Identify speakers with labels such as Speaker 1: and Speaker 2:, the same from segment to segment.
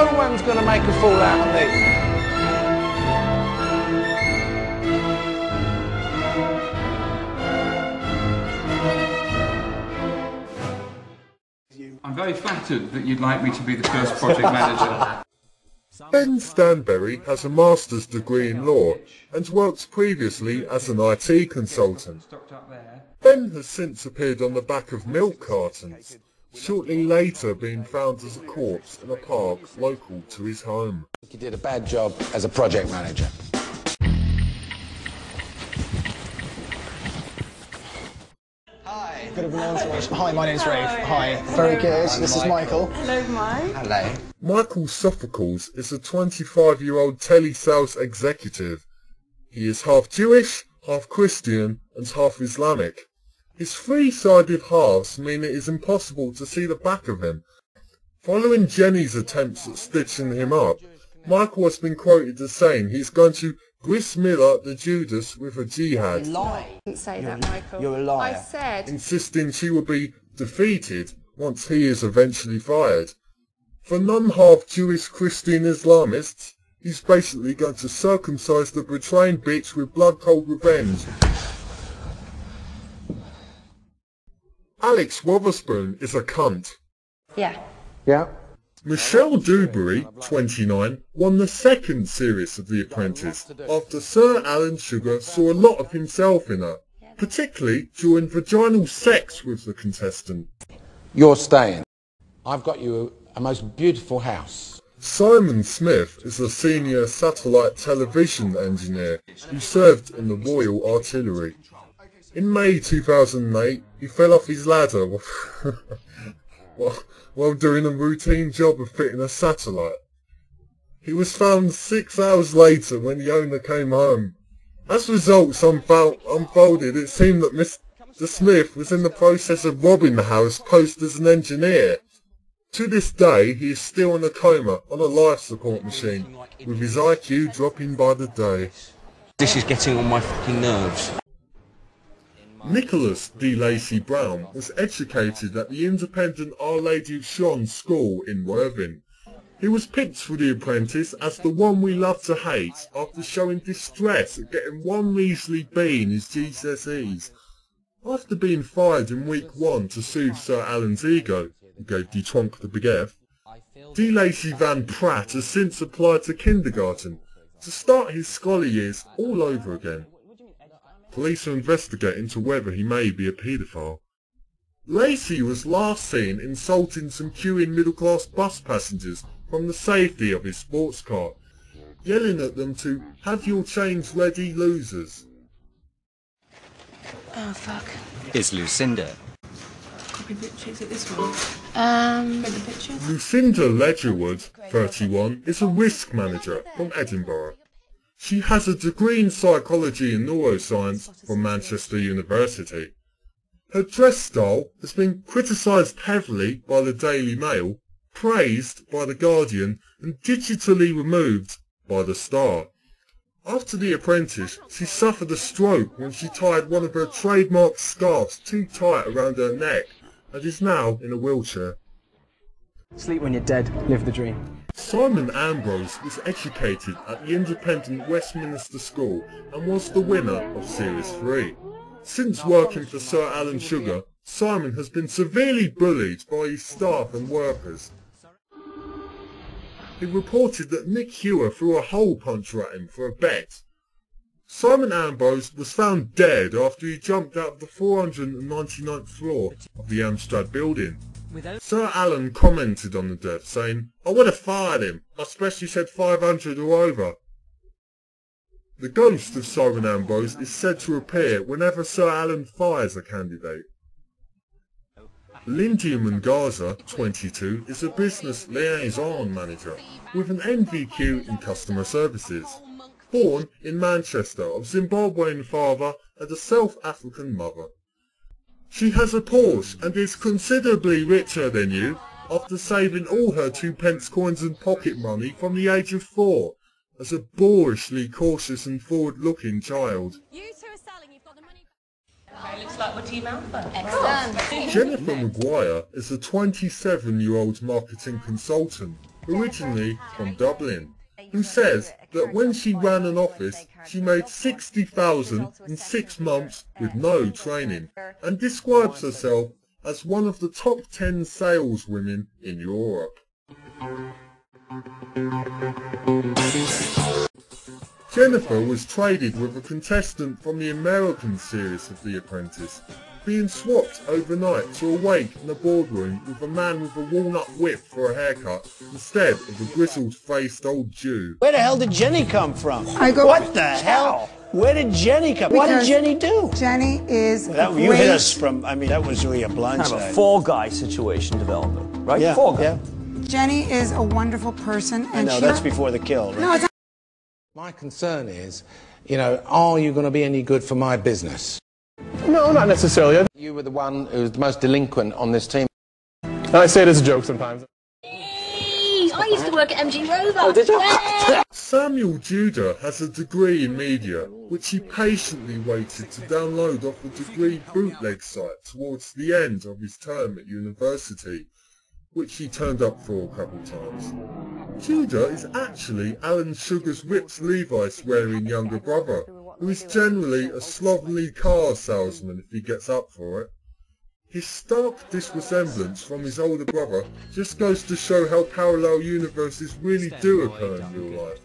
Speaker 1: No one's going to make a fool out of me.
Speaker 2: I'm very flattered that you'd like me to be the first project manager.
Speaker 3: Ben Stanberry has a master's degree in law and worked previously as an IT consultant. Ben has since appeared on the back of milk cartons, shortly later being found as a corpse in a park local to his home.
Speaker 1: You did a bad job as a project manager.
Speaker 4: Bit of an entourage. Hi, my name's Rafe. Hi. Very good. This is Michael.
Speaker 5: Hello, Mike.
Speaker 1: Hello.
Speaker 3: Michael Sophocles is a 25-year-old telesales executive. He is half Jewish, half Christian and half Islamic. His three-sided halves mean it is impossible to see the back of him. Following Jenny's attempts at stitching him up, Michael has been quoted as saying he's going to bris Milah the Judas with a jihad.
Speaker 5: You lie. I didn't say that, Michael.
Speaker 1: You're a liar.
Speaker 5: I said...
Speaker 3: Insisting she will be defeated once he is eventually fired. For non-half Jewish Christian Islamists, he's basically going to circumcise the betraying bitch with blood-cold revenge. Alex Wotherspoon is a cunt.
Speaker 5: Yeah.
Speaker 1: Yeah.
Speaker 3: Michelle Dewberry, 29, won the second series of The Apprentice after Sir Alan Sugar saw a lot of himself in her, particularly during vaginal sex with the contestant.
Speaker 1: You're staying. I've got you a most beautiful house.
Speaker 3: Simon Smith is a senior satellite television engineer who served in the Royal Artillery. In May 2008, he fell off his ladder while doing a routine job of fitting a satellite. He was found 6 hours later when the owner came home. As results unfolded, it seemed that Mr. Smith was in the process of robbing the house posed as an engineer. To this day, he is still in a coma on a life support machine, with his IQ dropping by the day.
Speaker 6: This is getting on my fucking nerves.
Speaker 3: Nicholas D. Lacey Brown was educated at the independent Our Lady of Shon School in Worthing. He was picked for The Apprentice as the one we love to hate after showing distress at getting one measly B in his GCSEs. After being fired in week 1 to soothe Sir Alan's ego, who gave Dr Chonk the big F, D. Lacey Van Pratt has since applied to kindergarten to start his scholar years all over again. Police are investigating into whether he may be a paedophile. Lacey was last seen insulting some queuing middle-class bus passengers from the safety of his sports car, yelling at them to "have your change ready, losers."
Speaker 5: Oh, fuck.
Speaker 6: Is Lucinda.
Speaker 5: Copy pictures at this one. Print the pictures.
Speaker 3: Lucinda Ledgerwood, 31, is a risk manager from Edinburgh. She has a degree in psychology and neuroscience from Manchester University. Her dress style has been criticised heavily by the Daily Mail, praised by the Guardian and digitally removed by the Star. After The Apprentice, she suffered a stroke when she tied one of her trademark scarves too tight around her neck and is now in a wheelchair.
Speaker 4: Sleep when you're dead. Live the dream.
Speaker 3: Simon Ambrose was educated at the independent Westminster School and was the winner of Series 3. Since working for Sir Alan Sugar, Simon has been severely bullied by his staff and workers. He reported that Nick Hewer threw a hole puncher at him for a bet. Simon Ambrose was found dead after he jumped out of the 499th floor of the Amstrad building. Sir Alan commented on the death, saying, "I would have fired him. I especially said 500 or over." The ghost of Simon Ambrose is said to appear whenever Sir Alan fires a candidate. Lindy Gaza, 22, is a business liaison manager with an NVQ in customer services. Born in Manchester of Zimbabwean father and a South African mother. She has a Porsche and is considerably richer than you after saving all her 2p coins and pocket money from the age of 4 as a boorishly cautious and forward-looking child.
Speaker 7: You two are selling, you've got the money.
Speaker 5: Okay, looks like we're Team Alpha.
Speaker 7: Excellent.
Speaker 3: Jennifer Maguire is a 27-year-old marketing consultant originally from Dublin, who says that when she ran an office, she made 60,000 in 6 months with no training, and describes herself as one of the top 10 saleswomen in Europe. Jennifer was traded with a contestant from the American series of The Apprentice, being swapped overnight to awake in a boardroom with a man with a walnut whip for a haircut instead of a grizzled-faced old Jew.
Speaker 8: Where the hell did Jenny come from?
Speaker 9: What
Speaker 8: the hell? Where did Jenny come? What did Jenny do?
Speaker 9: Jenny is
Speaker 8: You hit us from, I mean, that was really a blindside.
Speaker 10: Kind of a fall-guy situation developing, right?
Speaker 8: Yeah,
Speaker 10: fall guy.
Speaker 8: yeah.
Speaker 9: Jenny is a wonderful person, and
Speaker 8: No, that's before the kill, right?
Speaker 9: No, it's
Speaker 1: My concern is, you know, are you going to be any good for my business?
Speaker 11: No, not necessarily.
Speaker 1: You were the one who was the most delinquent on this team.
Speaker 11: I say it as a joke sometimes.
Speaker 7: I used to work at MG Rover.
Speaker 10: Oh, did you?
Speaker 7: Yeah.
Speaker 3: Samuel Judah has a degree in media, which he patiently waited to download off a degree bootleg site towards the end of his term at university, which he turned up for a couple times. Judah is actually Alan Sugar's Rips Levi's wearing younger brother, who is generally a slovenly car salesman if he gets up for it. His stark disresemblance from his older brother just goes to show how parallel universes really do occur in real life.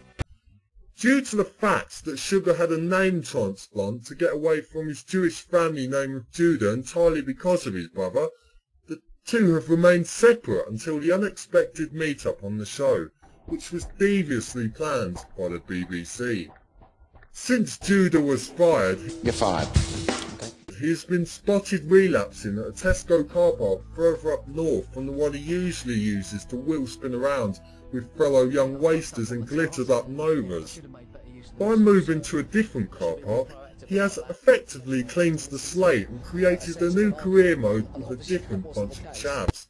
Speaker 3: Due to the fact that Sugar had a name transplant to get away from his Jewish family name of Judah entirely because of his brother, the two have remained separate until the unexpected meet-up on the show, which was deviously planned by the BBC. Since Judah was fired,
Speaker 1: You're fired.
Speaker 3: he has been spotted relapsing at a Tesco car park further up north from the one he usually uses to wheel spin around with fellow young wasters and glittered up Novas. By moving to a different car park, he has effectively cleansed the slate and created a new career mode with a different bunch of chavs,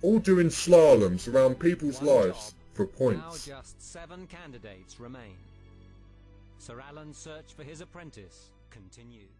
Speaker 3: all doing slaloms around people's lives for points.
Speaker 6: Now just 7 candidates remain. Sir Alan's search for his apprentice continues.